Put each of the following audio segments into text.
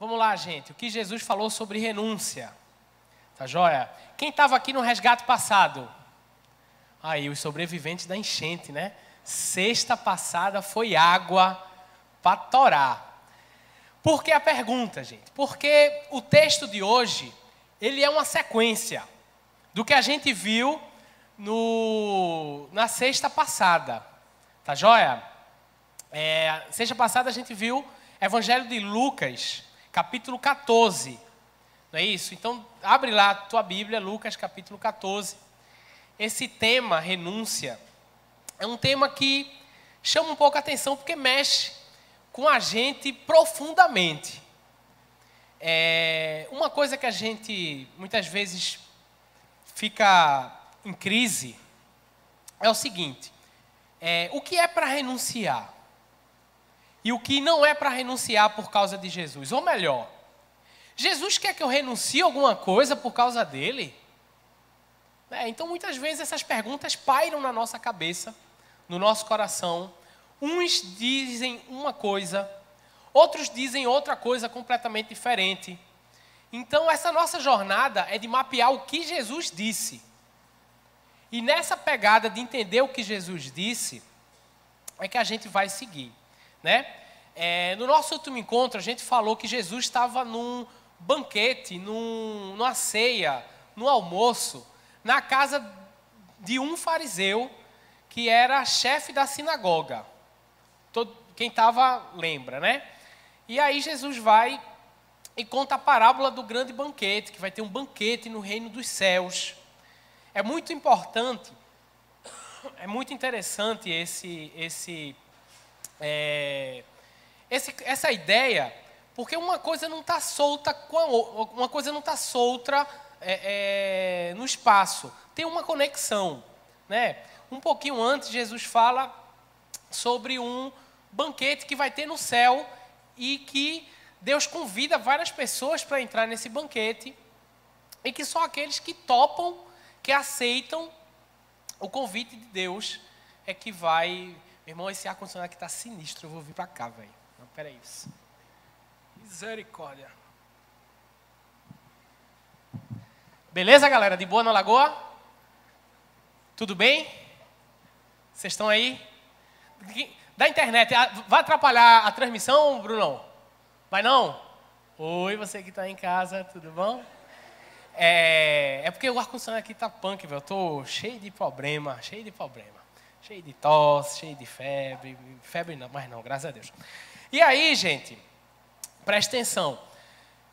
Vamos lá, gente. O que Jesus falou sobre renúncia. Tá joia? Quem estava aqui no resgate passado? Aí, os sobreviventes da enchente, né? Sexta passada foi água para torar. Por que a pergunta, gente? Porque o texto de hoje, ele é uma sequência do que a gente viu na sexta passada. Tá joia? Sexta passada a gente viu Evangelho de Lucas, capítulo 14. Não é isso? Então, abre lá a tua Bíblia, Lucas, capítulo 14. Esse tema, renúncia, é um tema que chama um pouco a atenção porque mexe com a gente profundamente. Uma coisa que a gente muitas vezes fica em crise é o seguinte: o que é para renunciar? E o que não é para renunciar por causa de Jesus? Ou melhor, Jesus quer que eu renuncie a alguma coisa por causa dele? Então, muitas vezes, essas perguntas pairam na nossa cabeça, no nosso coração. Uns dizem uma coisa, outros dizem outra coisa completamente diferente. Então, essa nossa jornada é de mapear o que Jesus disse. E nessa pegada de entender o que Jesus disse, é que a gente vai seguir, né? No nosso último encontro, a gente falou que Jesus estava num banquete, numa ceia, num almoço, na casa de um fariseu que era chefe da sinagoga. Quem estava lembra, né? E aí Jesus vai e conta a parábola do grande banquete, que vai ter um banquete no reino dos céus. É muito importante, é muito interessante essa ideia, porque uma coisa não está solta com a outra, uma coisa não está solta no espaço, tem uma conexão, né? Um pouquinho antes, Jesus fala sobre um banquete que vai ter no céu e que Deus convida várias pessoas para entrar nesse banquete e que só aqueles que topam, que aceitam o convite de Deus é que vai... Meu irmão, esse ar-condicionado aqui está sinistro, eu vou vir para cá, velho. Não, peraí. Misericórdia. Beleza, galera? De boa na Lagoa? Tudo bem? Vocês estão aí? Da internet, vai atrapalhar a transmissão, Brunão? Vai não? Oi, você que está em casa, tudo bom? É porque o ar-condicionado aqui tá punk, velho. Eu tô cheio de problema. Cheio de tosse, cheio de febre. Febre não, mas não, graças a Deus. E aí, gente, presta atenção.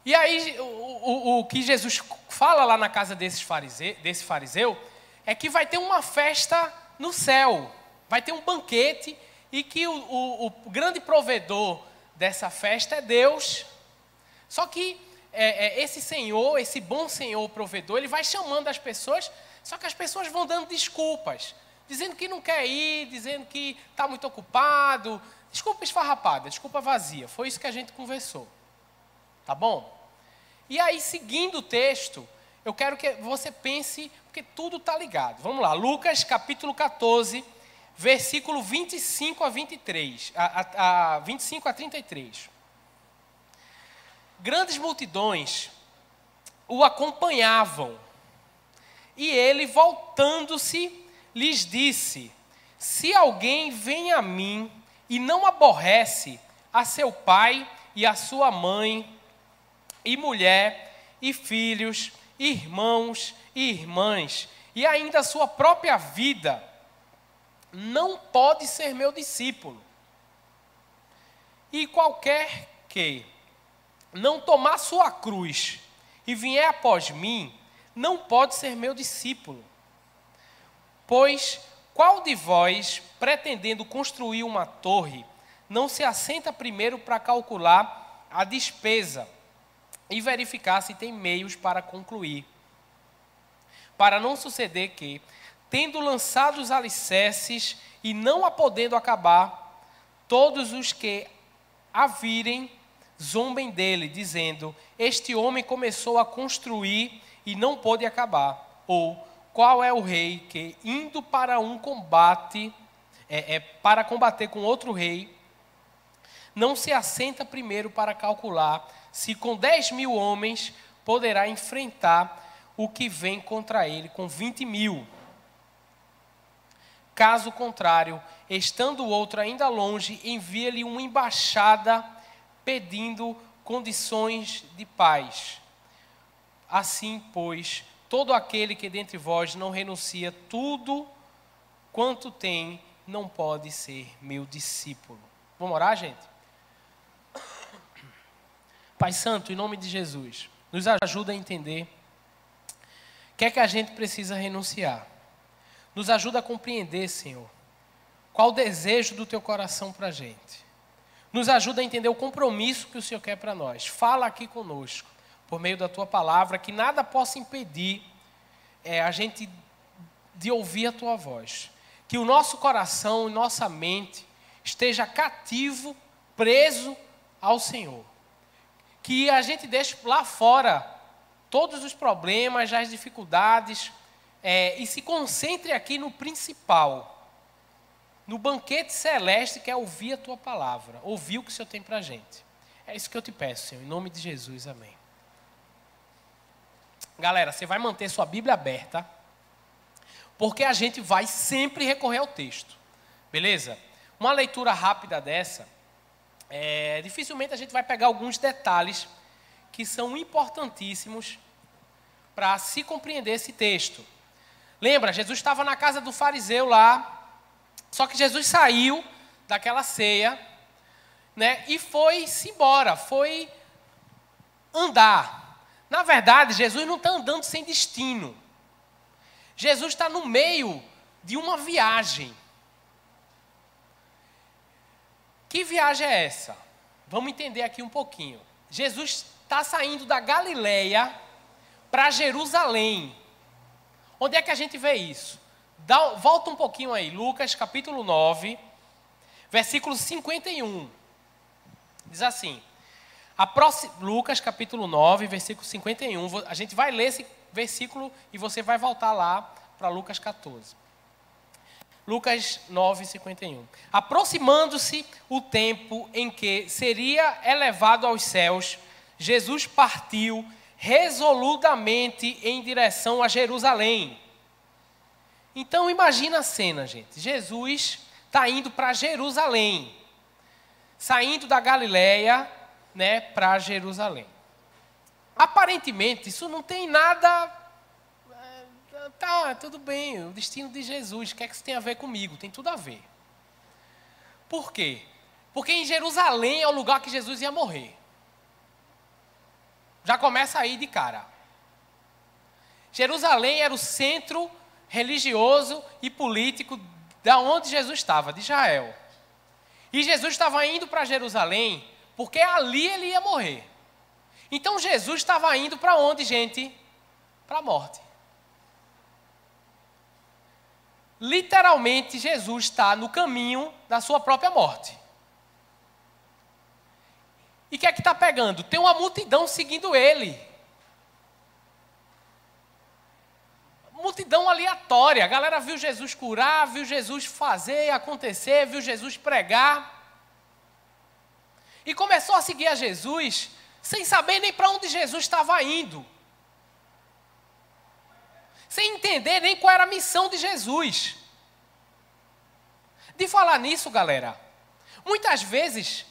E aí, o que Jesus fala lá na casa desse fariseu é que vai ter uma festa no céu. Vai ter um banquete e que o grande provedor dessa festa é Deus. Só que esse Senhor, esse bom Senhor provedor, ele vai chamando as pessoas, só que as pessoas vão dando desculpas, dizendo que não quer ir, dizendo que está muito ocupado. Desculpa esfarrapada, desculpa vazia. Foi isso que a gente conversou. Tá bom? E aí, seguindo o texto, eu quero que você pense, porque tudo está ligado. Vamos lá, Lucas capítulo 14, versículo 25 a 23, 25 a 33. Grandes multidões o acompanhavam, e ele, voltando-se, lhes disse: se alguém vem a mim e não aborrece a seu pai e a sua mãe, e mulher, e filhos, irmãos e irmãs, e ainda a sua própria vida, não pode ser meu discípulo. E qualquer que não tomar sua cruz e vier após mim, não pode ser meu discípulo. Pois qual de vós, pretendendo construir uma torre, não se assenta primeiro para calcular a despesa e verificar se tem meios para concluir? Para não suceder que, tendo lançado os alicerces e não a podendo acabar, todos os que a virem zombem dele, dizendo: este homem começou a construir e não pôde acabar. Ou, qual é o rei que, indo para um combate, para combater com outro rei, não se assenta primeiro para calcular se com 10.000 homens poderá enfrentar o que vem contra ele com 20.000. Caso contrário, estando o outro ainda longe, envia-lhe uma embaixada pedindo condições de paz. Assim, pois, todo aquele que dentre vós não renuncia tudo quanto tem, não pode ser meu discípulo. Vamos orar, gente? Pai Santo, em nome de Jesus, nos ajuda a entender o que é que a gente precisa renunciar. Nos ajuda a compreender, Senhor, qual o desejo do Teu coração para a gente. Nos ajuda a entender o compromisso que o Senhor quer para nós. Fala aqui conosco, por meio da Tua palavra, que nada possa impedir a gente de ouvir a Tua voz. Que o nosso coração e nossa mente esteja cativo, preso ao Senhor. Que a gente deixe lá fora todos os problemas, as dificuldades, e se concentre aqui no principal, no banquete celeste, que é ouvir a Tua palavra, ouvir o que o Senhor tem para a gente. É isso que eu te peço, Senhor, em nome de Jesus, amém. Galera, você vai manter sua Bíblia aberta, porque a gente vai sempre recorrer ao texto, beleza? Uma leitura rápida dessa, dificilmente a gente vai pegar alguns detalhes que são importantíssimos para se compreender esse texto. Lembra, Jesus estava na casa do fariseu lá, só que Jesus saiu daquela ceia, né, e foi-se embora, foi andar. Na verdade, Jesus não está andando sem destino. Jesus está no meio de uma viagem. Que viagem é essa? Vamos entender aqui um pouquinho. Jesus está saindo da Galileia para Jerusalém. Onde é que a gente vê isso? Volta um pouquinho aí, Lucas capítulo 9, versículo 51. Diz assim, Lucas capítulo 9, versículo 51. A gente vai ler esse versículo e você vai voltar lá para Lucas 14. Lucas 9, 51. Aproximando-se o tempo em que seria elevado aos céus, Jesus partiu resolutamente em direção a Jerusalém. Então imagina a cena, gente. Jesus está indo para Jerusalém, saindo da Galileia, né, para Jerusalém. Aparentemente isso não tem nada. Tá, tudo bem, o destino de Jesus, o que é que isso tem a ver comigo? Tem tudo a ver. Por quê? Porque em Jerusalém é o lugar que Jesus ia morrer. Já começa aí de cara. Jerusalém era o centro religioso e político da onde Jesus estava, de Israel. E Jesus estava indo para Jerusalém porque ali ele ia morrer. Então Jesus estava indo para onde, gente? Para a morte. Literalmente, Jesus está no caminho da sua própria morte. E o que é que está pegando? Tem uma multidão seguindo ele. Multidão aleatória. A galera viu Jesus curar, viu Jesus fazer acontecer, viu Jesus pregar. E começou a seguir a Jesus, sem saber nem para onde Jesus estava indo. Sem entender nem qual era a missão de Jesus. De falar nisso, galera, muitas vezes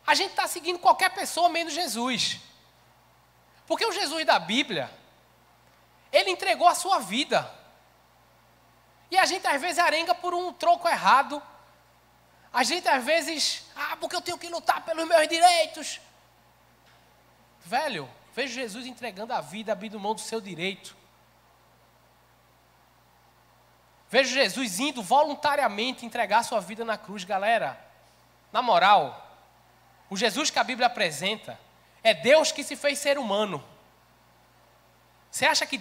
a gente está seguindo qualquer pessoa menos Jesus. Porque o Jesus da Bíblia, ele entregou a sua vida. E a gente às vezes arenga por um troco errado. A gente às vezes, porque eu tenho que lutar pelos meus direitos. Velho, vejo Jesus entregando a vida, abrindo mão do seu direito. Vejo Jesus indo voluntariamente entregar sua vida na cruz. Galera, na moral, o Jesus que a Bíblia apresenta é Deus que se fez ser humano. Você acha que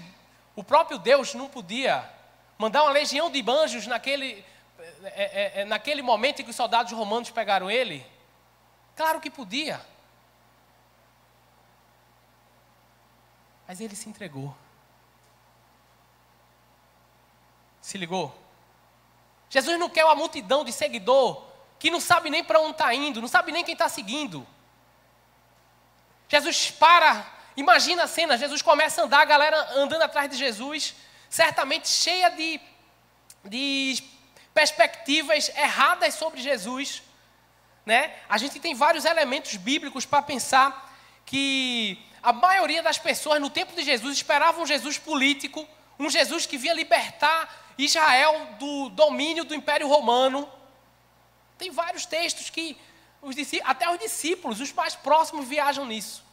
o próprio Deus não podia mandar uma legião de anjos naquele momento em que os soldados romanos pegaram ele? Claro que podia. Mas ele se entregou. Se ligou? Jesus não quer uma multidão de seguidor que não sabe nem para onde está indo, não sabe nem quem está seguindo. Jesus para, imagina a cena, Jesus começa a andar, a galera andando atrás de Jesus, certamente cheia de perspectivas erradas sobre Jesus, né? A gente tem vários elementos bíblicos para pensar que a maioria das pessoas no tempo de Jesus esperavam um Jesus político, um Jesus que vinha libertar Israel do domínio do Império Romano. Tem vários textos que até os discípulos, os mais próximos, viajam nisso.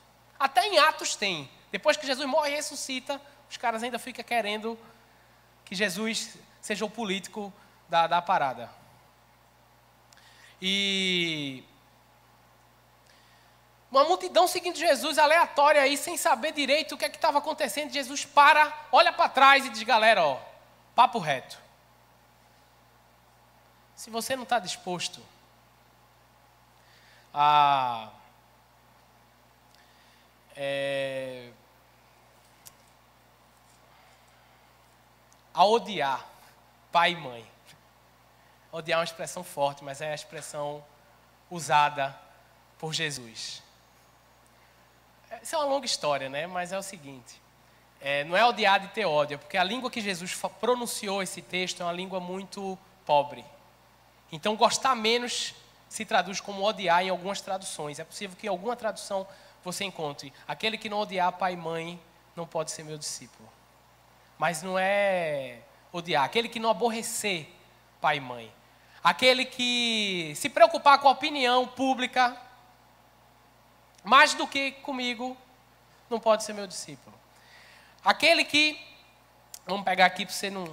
Até em Atos tem. Depois que Jesus morre e ressuscita, os caras ainda ficam querendo que Jesus seja o político da parada. E uma multidão seguindo Jesus, aleatória aí, sem saber direito o que é que estava acontecendo. Jesus para, olha para trás e diz, galera, ó, papo reto. Se você não está disposto a odiar pai e mãe. Odiar é uma expressão forte, mas é a expressão usada por Jesus. Isso é uma longa história, né? Mas é o seguinte, não é odiar de ter ódio, porque a língua que Jesus pronunciou esse texto é uma língua muito pobre. Então, gostar menos se traduz como odiar em algumas traduções. É possível que em alguma tradução você encontre, aquele que não odiar pai e mãe não pode ser meu discípulo. Mas não é odiar, aquele que não aborrecer pai e mãe. Aquele que se preocupar com a opinião pública, mais do que comigo, não pode ser meu discípulo. Aquele que, vamos pegar aqui para você não...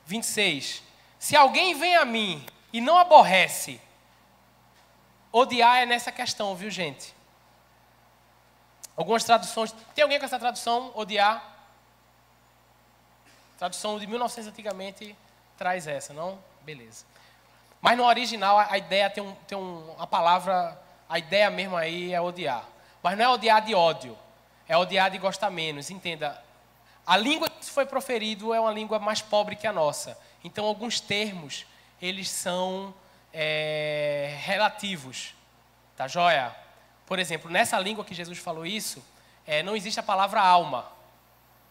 26. Se alguém vem a mim e não aborrece, odiar é nessa questão, viu, gente? Algumas traduções... Tem alguém com essa tradução, odiar? Tradução de 1900 antigamente traz essa, não? Beleza. Mas no original a ideia a palavra, a ideia mesmo aí é odiar. Mas não é odiar de ódio, é odiar de gostar menos. Entenda, a língua que foi proferido é uma língua mais pobre que a nossa. Então alguns termos, eles são relativos. Tá joia? Por exemplo, nessa língua que Jesus falou isso, não existe a palavra alma.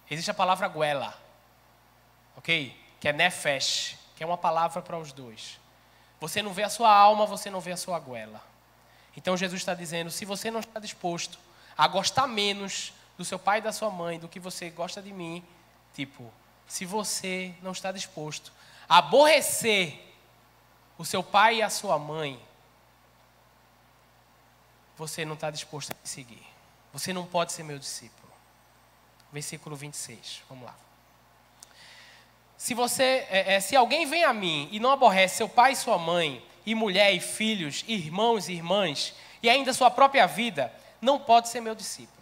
Existe a palavra goela. Ok? Que é nefesh, que é uma palavra para os dois. Você não vê a sua alma, você não vê a sua goela. Então Jesus está dizendo, se você não está disposto a gostar menos do seu pai e da sua mãe do que você gosta de mim, tipo, se você não está disposto a aborrecer o seu pai e a sua mãe, você não está disposto a me seguir. Você não pode ser meu discípulo. Versículo 26, vamos lá. Se alguém vem a mim e não aborrece seu pai e sua mãe, e mulher e filhos, irmãos e irmãs, e ainda sua própria vida, não pode ser meu discípulo.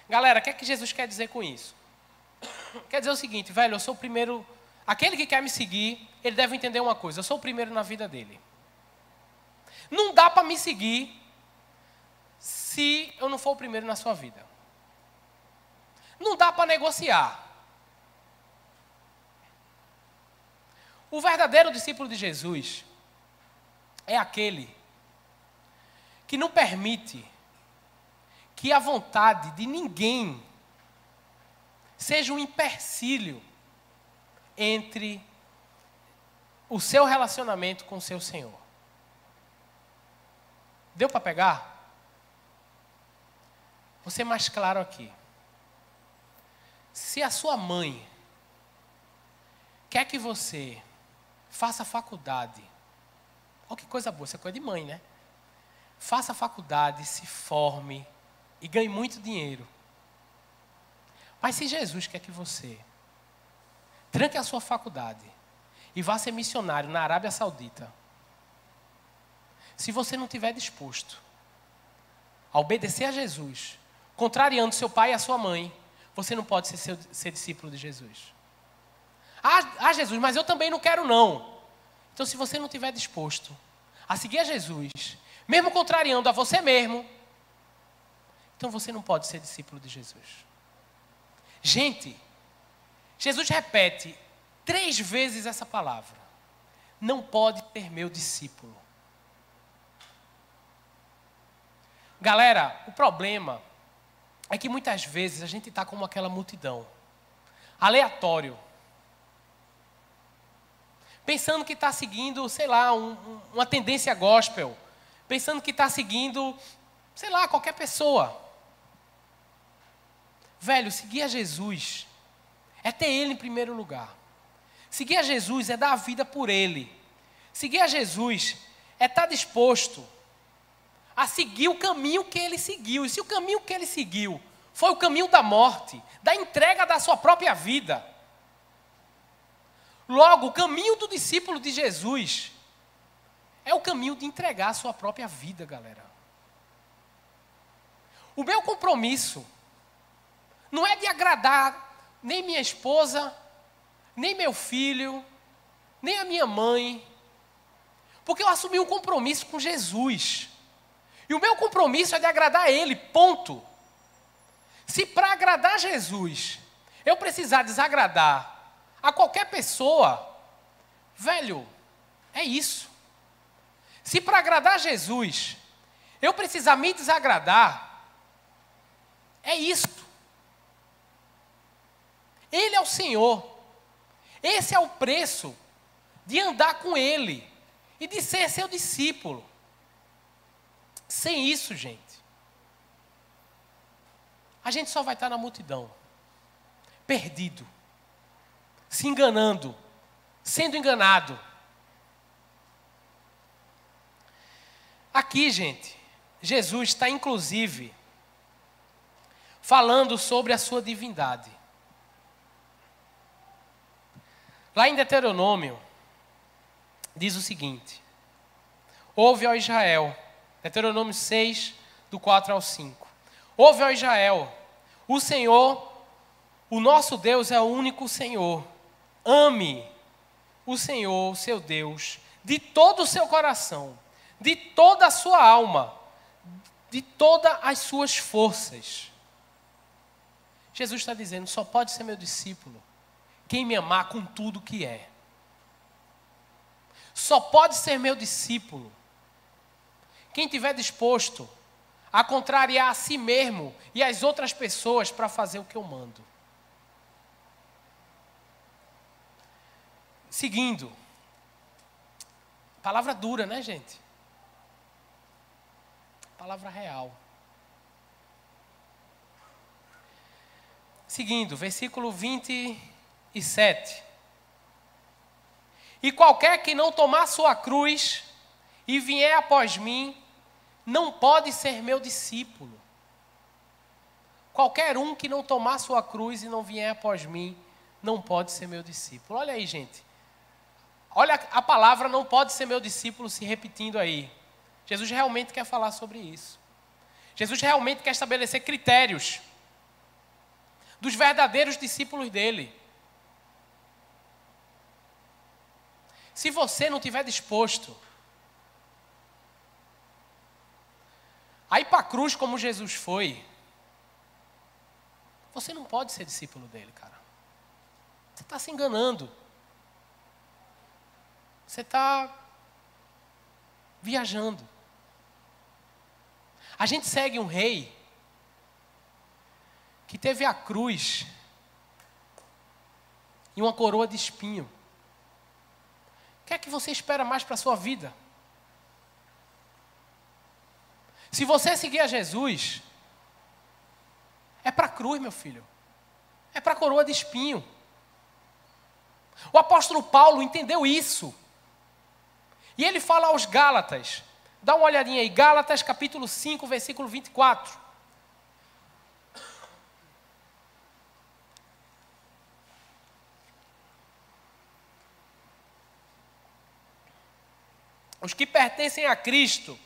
Galera, o que é que Jesus quer dizer com isso? Quer dizer o seguinte, velho, eu sou o primeiro... Aquele que quer me seguir, ele deve entender uma coisa, eu sou o primeiro na vida dele. Não dá para me seguir se eu não for o primeiro na sua vida. Não dá para negociar. O verdadeiro discípulo de Jesus é aquele que não permite que a vontade de ninguém seja um empecilho entre o seu relacionamento com o seu Senhor. Deu para pegar? Vou ser mais claro aqui. Se a sua mãe quer que você faça faculdade, olha que coisa boa, isso é coisa de mãe, né? Faça faculdade, se forme e ganhe muito dinheiro. Mas se Jesus quer que você tranque a sua faculdade e vá ser missionário na Arábia Saudita, se você não estiver disposto a obedecer a Jesus, contrariando seu pai e a sua mãe, você não pode ser discípulo de Jesus. Jesus, mas eu também não quero não. Então, se você não estiver disposto a seguir a Jesus, mesmo contrariando a você mesmo, então você não pode ser discípulo de Jesus. Gente, Jesus repete 3 vezes essa palavra. Não pode ser meu discípulo. Galera, o problema é que muitas vezes a gente está como aquela multidão, aleatório, pensando que está seguindo, sei lá, uma tendência gospel, pensando que está seguindo, sei lá, qualquer pessoa. Velho, seguir a Jesus é ter Ele em primeiro lugar. Seguir a Jesus é dar a vida por Ele. Seguir a Jesus é estar disposto a seguir o caminho que Ele seguiu. E se o caminho que Ele seguiu foi o caminho da morte, da entrega da sua própria vida, logo, o caminho do discípulo de Jesus é o caminho de entregar a sua própria vida, galera. O meu compromisso não é de agradar nem minha esposa, nem meu filho, nem a minha mãe, porque eu assumi um compromisso com Jesus. E o meu compromisso é de agradar a Ele, ponto. Se para agradar Jesus eu precisar desagradar a qualquer pessoa, velho, é isso. Se para agradar Jesus eu precisar me desagradar, é isso. Ele é o Senhor. Esse é o preço de andar com Ele e de ser seu discípulo. Sem isso, gente, a gente só vai estar na multidão, perdido, se enganando, sendo enganado. Aqui, gente, Jesus está inclusive falando sobre a sua divindade. Lá em Deuteronômio, diz o seguinte: ouve, ó Israel, Deuteronômio 6, do 4 ao 5. Ouve, ó Israel, o Senhor, o nosso Deus é o único Senhor. Ame o Senhor, o seu Deus, de todo o seu coração, de toda a sua alma, de todas as suas forças. Jesus está dizendo, só pode ser meu discípulo quem me amar com tudo que é. Só pode ser meu discípulo quem estiver disposto a contrariar a si mesmo e as outras pessoas para fazer o que eu mando. Seguindo. Palavra dura, né, gente? Palavra real. Seguindo, versículo 27. E qualquer que não tomar sua cruz e vier após mim, não pode ser meu discípulo. Qualquer um que não tomar sua cruz e não vier após mim, não pode ser meu discípulo. Olha aí, gente. Olha a palavra não pode ser meu discípulo se repetindo aí. Jesus realmente quer falar sobre isso. Jesus realmente quer estabelecer critérios dos verdadeiros discípulos dele. Se você não estiver disposto a ir para a cruz como Jesus foi, você não pode ser discípulo dele, cara. Você está se enganando. Você está viajando. A gente segue um rei que teve a cruz e uma coroa de espinho. O que é que você espera mais para a sua vida? Se você seguir a Jesus, é para a cruz, meu filho. É para a coroa de espinho. O apóstolo Paulo entendeu isso. E ele fala aos Gálatas. Dá uma olhadinha aí. Gálatas capítulo 5, versículo 24. Os que pertencem a Cristo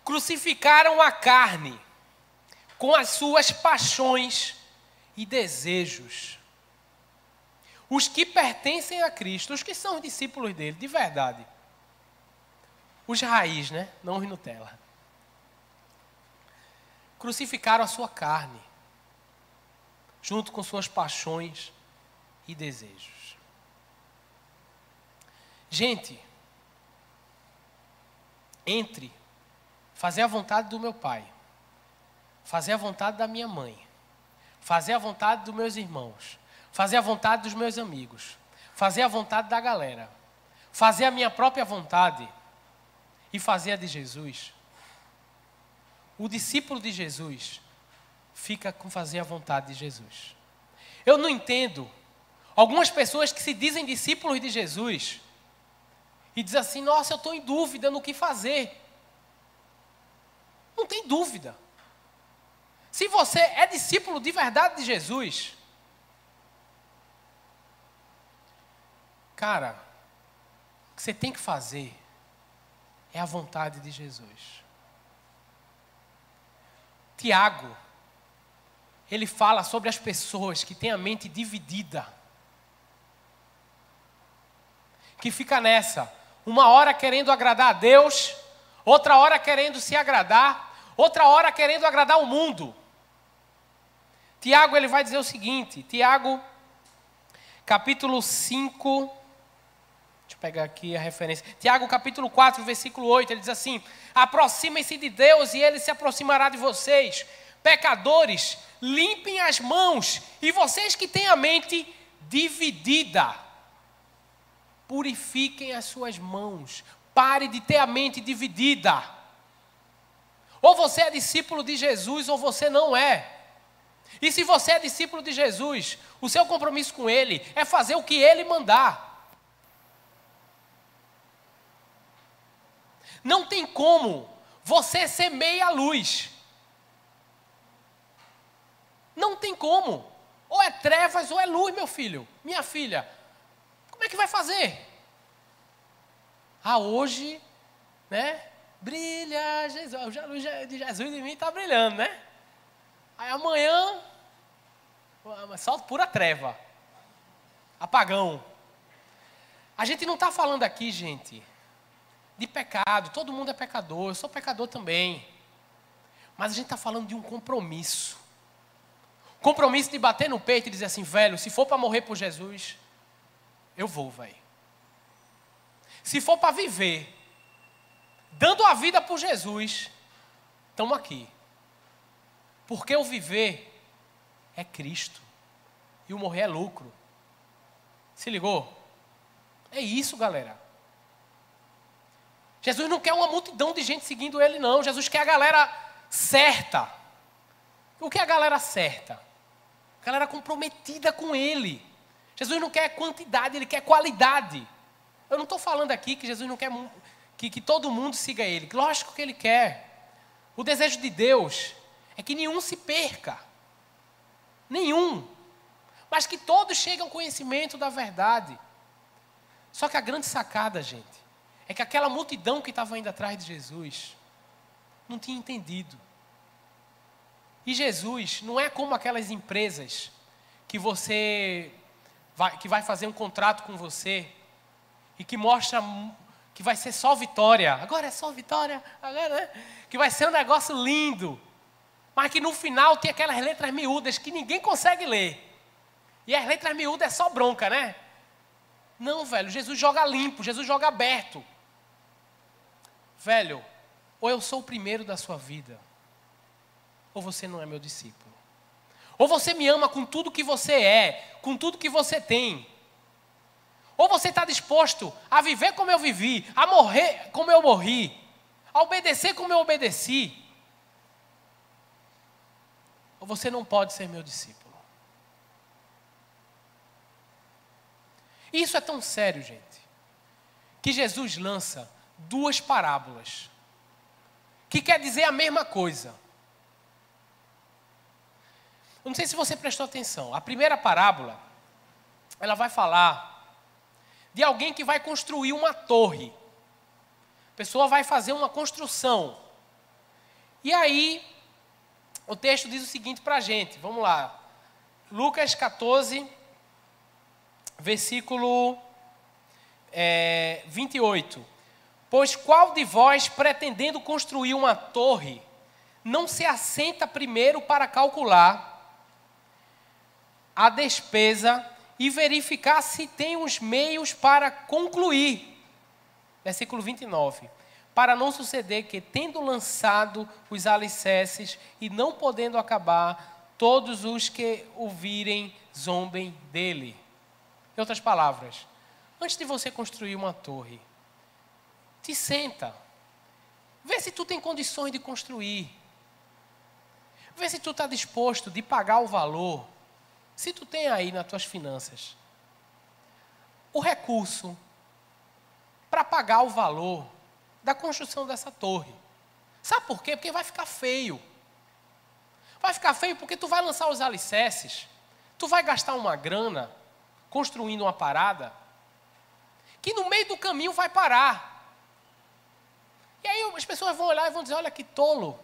crucificaram a carne com as suas paixões e desejos. Os que pertencem a Cristo, os que são os discípulos dele, de verdade. Os raiz, né? Não os Nutella. Crucificaram a sua carne, junto com suas paixões e desejos. Gente, entre fazer a vontade do meu pai, fazer a vontade da minha mãe, fazer a vontade dos meus irmãos, fazer a vontade dos meus amigos, fazer a vontade da galera, fazer a minha própria vontade e fazer a de Jesus, o discípulo de Jesus fica com fazer a vontade de Jesus. Eu não entendo algumas pessoas que se dizem discípulos de Jesus e dizem assim, nossa, eu estou em dúvida no que fazer. Não tem dúvida. Se você é discípulo de verdade de Jesus, cara, o que você tem que fazer é a vontade de Jesus. Tiago, ele fala sobre as pessoas que têm a mente dividida, que fica nessa, uma hora querendo agradar a Deus, outra hora querendo se agradar, outra hora querendo agradar o mundo. Tiago, ele vai dizer o seguinte, Tiago, capítulo 5, deixa eu pegar aqui a referência, Tiago capítulo 4, versículo 8, ele diz assim, aproximem-se de Deus e Ele se aproximará de vocês, pecadores, limpem as mãos, e vocês que têm a mente dividida, purifiquem as suas mãos, pare de ter a mente dividida. Ou você é discípulo de Jesus ou você não é. E se você é discípulo de Jesus, o seu compromisso com Ele é fazer o que Ele mandar. Não tem como você ser meia luz. Não tem como. Ou é trevas ou é luz, meu filho, minha filha. Como é que vai fazer? Ah, hoje, né? Brilha Jesus. A luz de Jesus em mim está brilhando, né? Aí amanhã, só pura treva. Apagão. A gente não está falando aqui, gente, de pecado. Todo mundo é pecador. Eu sou pecador também. Mas a gente está falando de um compromisso. Compromisso de bater no peito e dizer assim, velho, se for para morrer por Jesus, eu vou, velho. Se for para viver, dando a vida por Jesus, estamos aqui. Porque o viver é Cristo. E o morrer é lucro. Se ligou? É isso, galera. Jesus não quer uma multidão de gente seguindo Ele, não. Jesus quer a galera certa. O que é a galera certa? A galera comprometida com Ele. Jesus não quer quantidade, Ele quer qualidade. Eu não estou falando aqui que Jesus não quer que todo mundo siga Ele. Lógico que Ele quer. O desejo de Deus é que nenhum se perca. Nenhum. Mas que todos cheguem ao conhecimento da verdade. Só que a grande sacada, gente, é que aquela multidão que estava indo atrás de Jesus não tinha entendido. E Jesus não é como aquelas empresas que vai fazer um contrato com você e que mostra que vai ser só vitória. Agora é só vitória, agora, né? Que vai ser um negócio lindo. Mas que no final tem aquelas letras miúdas que ninguém consegue ler. E as letras miúdas é só bronca, né? Não, velho, Jesus joga limpo, Jesus joga aberto. Velho, ou eu sou o primeiro da sua vida, ou você não é meu discípulo. Ou você me ama com tudo que você é, com tudo que você tem. Ou você está disposto a viver como eu vivi, a morrer como eu morri, a obedecer como eu obedeci. Ou você não pode ser meu discípulo. Isso é tão sério, gente, que Jesus lança 2 parábolas, que quer dizer a mesma coisa. Eu não sei se você prestou atenção. A primeira parábola, ela vai falar de alguém que vai construir uma torre. A pessoa vai fazer uma construção. E aí, o texto diz o seguinte para a gente. Vamos lá. Lucas 14, versículo 28. Pois qual de vós, pretendendo construir uma torre, não se assenta primeiro para calcular a despesa e verificar se tem os meios para concluir? Versículo 29. para não suceder que, tendo lançado os alicerces e não podendo acabar, todos os que o virem zombem dele. Em outras palavras, antes de você construir uma torre, te senta. Vê se tu tem condições de construir. Vê se tu está disposto de pagar o valor. Se tu tem aí nas tuas finanças o recurso para pagar o valor da construção dessa torre. Sabe por quê? Porque vai ficar feio. Vai ficar feio porque tu vai lançar os alicerces, tu vai gastar uma grana construindo uma parada que no meio do caminho vai parar. E aí as pessoas vão olhar e vão dizer, olha que tolo.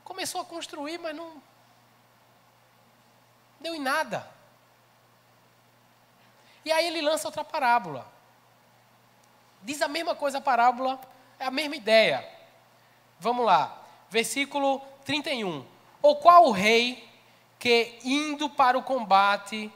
Começou a construir, mas não deu em nada. E aí ele lança outra parábola. Diz a mesma coisa a parábola, é a mesma ideia. Vamos lá, versículo 31. Ou qual o rei que indo para o combate,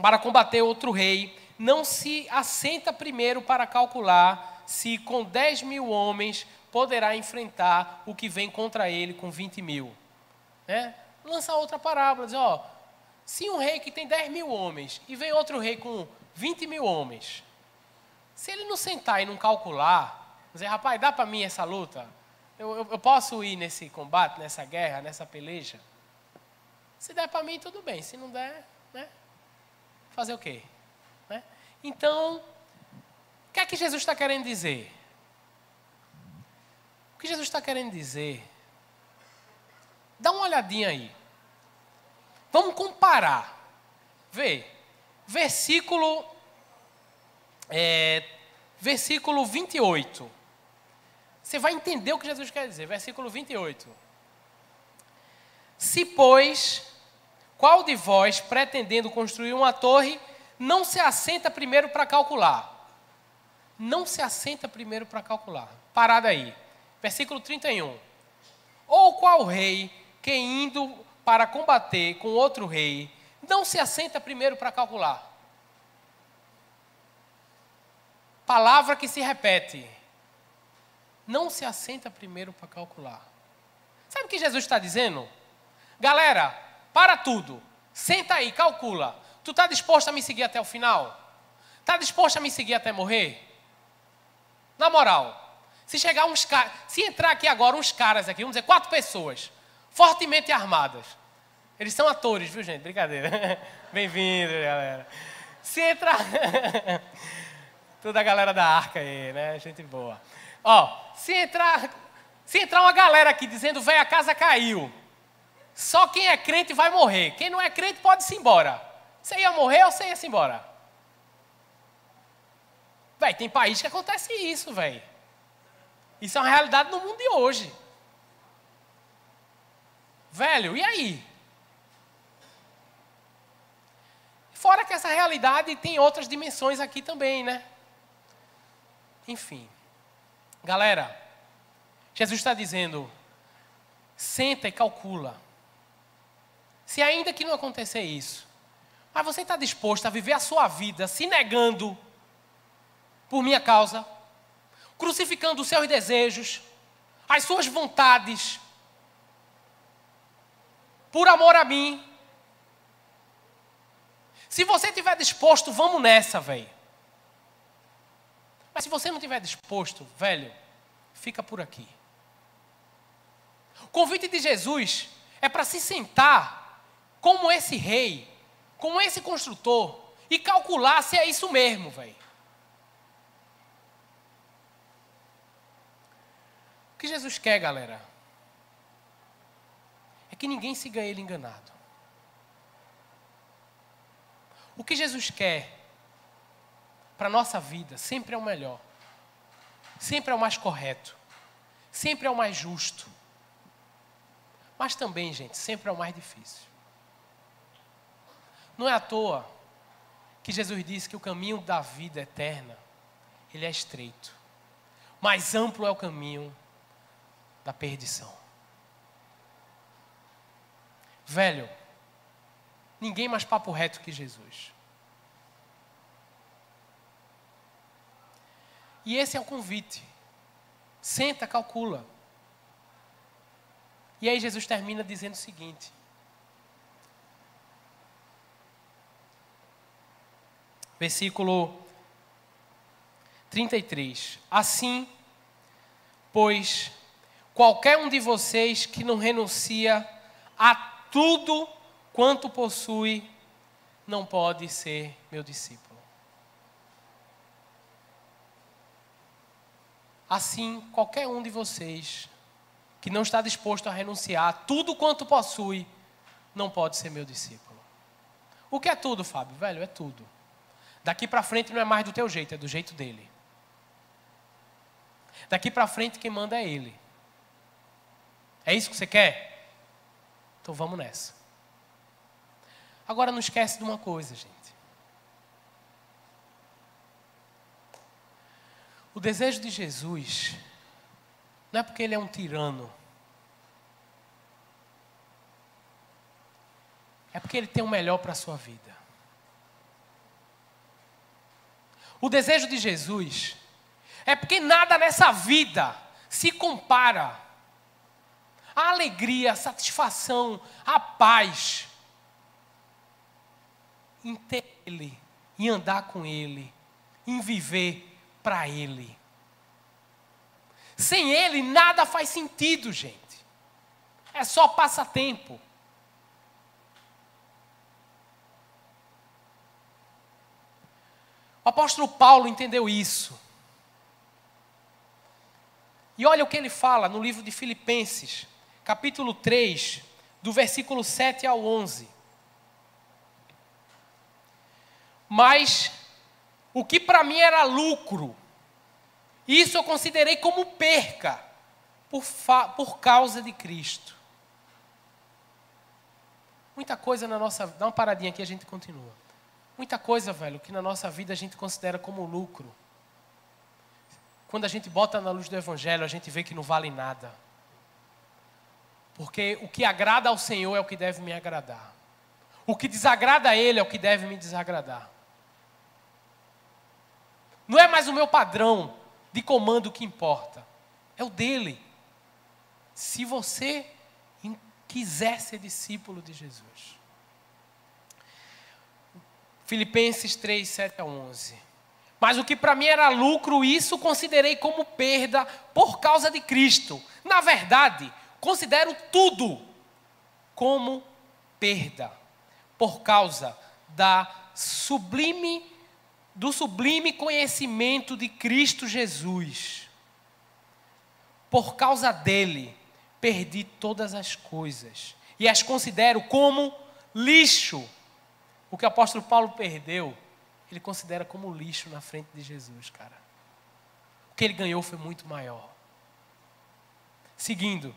para combater outro rei, não se assenta primeiro para calcular se com 10.000 homens poderá enfrentar o que vem contra ele com 20.000. Lança outra parábola, diz, se um rei que tem 10.000 homens e vem outro rei com 20.000 homens, se ele não sentar e não calcular, dizer, rapaz, dá para mim essa luta? Eu posso ir nesse combate, nessa guerra, nessa peleja? Se der para mim, tudo bem. Se não der, fazer o quê? Então, o que é que Jesus está querendo dizer? O que Jesus está querendo dizer? Dá uma olhadinha aí. Vamos comparar. Vê, versículo 28. Você vai entender o que Jesus quer dizer. Versículo 28. Se, pois, qual de vós, pretendendo construir uma torre, não se assenta primeiro para calcular? Não se assenta primeiro para calcular. Parada aí. Versículo 31. Ou qual rei que indo para combater com outro rei, não se assenta primeiro para calcular? Palavra que se repete. Não se assenta primeiro para calcular. Sabe o que Jesus está dizendo? Galera, para tudo. Senta aí, calcula. Tu está disposto a me seguir até o final? Está disposto a me seguir até morrer? Na moral. Se chegar se entrar aqui agora uns caras aqui, vamos dizer 4 pessoas, fortemente armadas. Eles são atores, viu gente? Brincadeira. Bem-vindo, galera. Se entrar... Toda a galera da arca aí, né? Gente boa. Se entrar uma galera aqui dizendo, velho, a casa caiu. Só quem é crente vai morrer. Quem não é crente pode ir embora. Você ia morrer ou você ia se embora? Véi, tem país que acontece isso, velho. Isso é uma realidade no mundo de hoje. Velho, e aí? Fora que essa realidade tem outras dimensões aqui também, né? Enfim. Galera, Jesus está dizendo, senta e calcula. Se ainda que não acontecer isso, mas você está disposto a viver a sua vida se negando por minha causa, crucificando os seus desejos, as suas vontades, por amor a mim. Se você estiver disposto, vamos nessa, velho. Mas se você não estiver disposto, velho, fica por aqui. O convite de Jesus é para se sentar como esse rei, como esse construtor, e calcular se é isso mesmo, velho. O que Jesus quer, galera, é que ninguém siga ele enganado. O que Jesus quer para a nossa vida sempre é o melhor. Sempre é o mais correto. Sempre é o mais justo. Mas também, gente, sempre é o mais difícil. Não é à toa que Jesus disse que o caminho da vida eterna, ele é estreito. Mais amplo é o caminho da perdição. Velho, ninguém mais papo reto que Jesus. E esse é o convite Senta, calcula. E aí Jesus termina dizendo o seguinte. Versículo 33. Assim, pois, qualquer um de vocês que não renuncia a tudo quanto possui, não pode ser meu discípulo. Assim, qualquer um de vocês que não está disposto a renunciar a tudo quanto possui, não pode ser meu discípulo. O que é tudo, Fábio? Velho, é tudo. Daqui para frente não é mais do teu jeito, é do jeito dele. Daqui para frente quem manda é ele. É isso que você quer? Então vamos nessa. Agora não esquece de uma coisa, gente. O desejo de Jesus não é porque ele é um tirano. É porque ele tem o melhor para a sua vida. O desejo de Jesus é porque nada nessa vida se compara à alegria, à satisfação, à paz em ter Ele, em andar com Ele, em viver para Ele. Sem Ele nada faz sentido, gente. É só passatempo. O apóstolo Paulo entendeu isso. E olha o que ele fala no livro de Filipenses, capítulo 3, do versículo 7 ao 11. Mas o que para mim era lucro, isso eu considerei como perca por causa de Cristo. Muita coisa na nossa... Dá uma paradinha aqui e a gente continua. Muita coisa, velho, que na nossa vida a gente considera como lucro. Quando a gente bota na luz do Evangelho, a gente vê que não vale nada. Porque o que agrada ao Senhor é o que deve me agradar. O que desagrada a Ele é o que deve me desagradar. Não é mais o meu padrão de comando que importa. É o dele. Se você quiser ser discípulo de Jesus. Filipenses 3, 7 a 11. Mas o que para mim era lucro, isso considerei como perda por causa de Cristo. Na verdade, considero tudo como perda por causa do sublime conhecimento de Cristo Jesus. Por causa dele, perdi todas as coisas e as considero como lixo. O que o apóstolo Paulo perdeu, ele considera como lixo na frente de Jesus, cara. O que ele ganhou foi muito maior. Seguindo.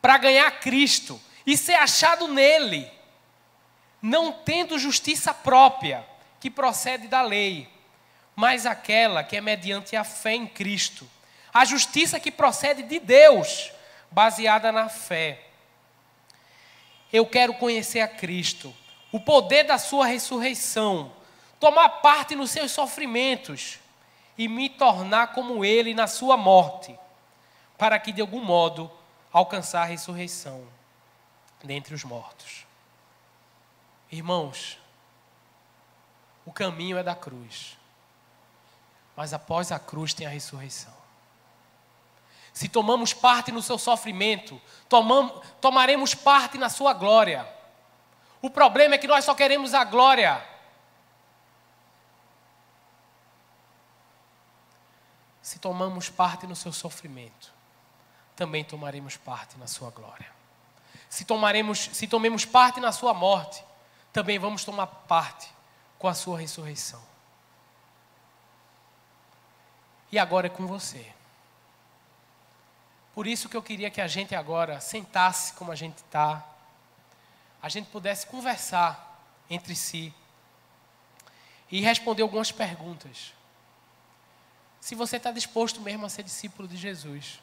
Para ganhar Cristo e ser achado nele, não tendo justiça própria, que procede da lei, mas aquela que é mediante a fé em Cristo. A justiça que procede de Deus, baseada na fé. Eu quero conhecer a Cristo, o poder da sua ressurreição, tomar parte nos seus sofrimentos e me tornar como ele na sua morte, para que de algum modo alcançar a ressurreição dentre os mortos. Irmãos, o caminho é da cruz, mas após a cruz tem a ressurreição. Se tomamos parte no seu sofrimento, tomaremos parte na sua glória. O problema é que nós só queremos a glória. Se tomamos parte no seu sofrimento, também tomaremos parte na sua glória. Se tomemos parte na sua morte, também vamos tomar parte com a sua ressurreição. E agora é com você. Por isso que eu queria que a gente agora sentasse como a gente está, a gente pudesse conversar entre si e responder algumas perguntas. Se você está disposto mesmo a ser discípulo de Jesus,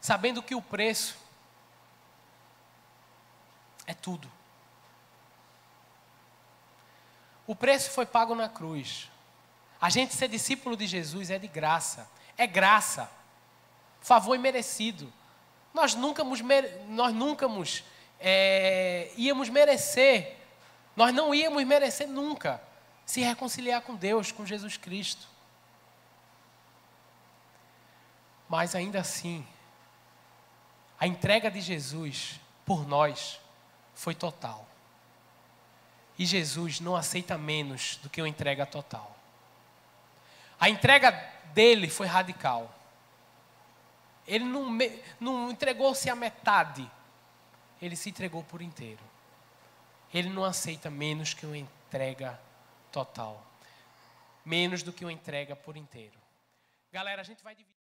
sabendo que o preço é tudo. O preço foi pago na cruz. A gente ser discípulo de Jesus é de graça. É graça. Favor imerecido. Nós nunca íamos merecer. Nós não íamos merecer nunca se reconciliar com Deus, com Jesus Cristo. Mas ainda assim, a entrega de Jesus por nós foi total. E Jesus não aceita menos do que uma entrega total. A entrega dele foi radical. Ele não entregou-se a metade. Ele se entregou por inteiro. Ele não aceita menos que uma entrega total. Menos do que uma entrega por inteiro. Galera, a gente vai dividir.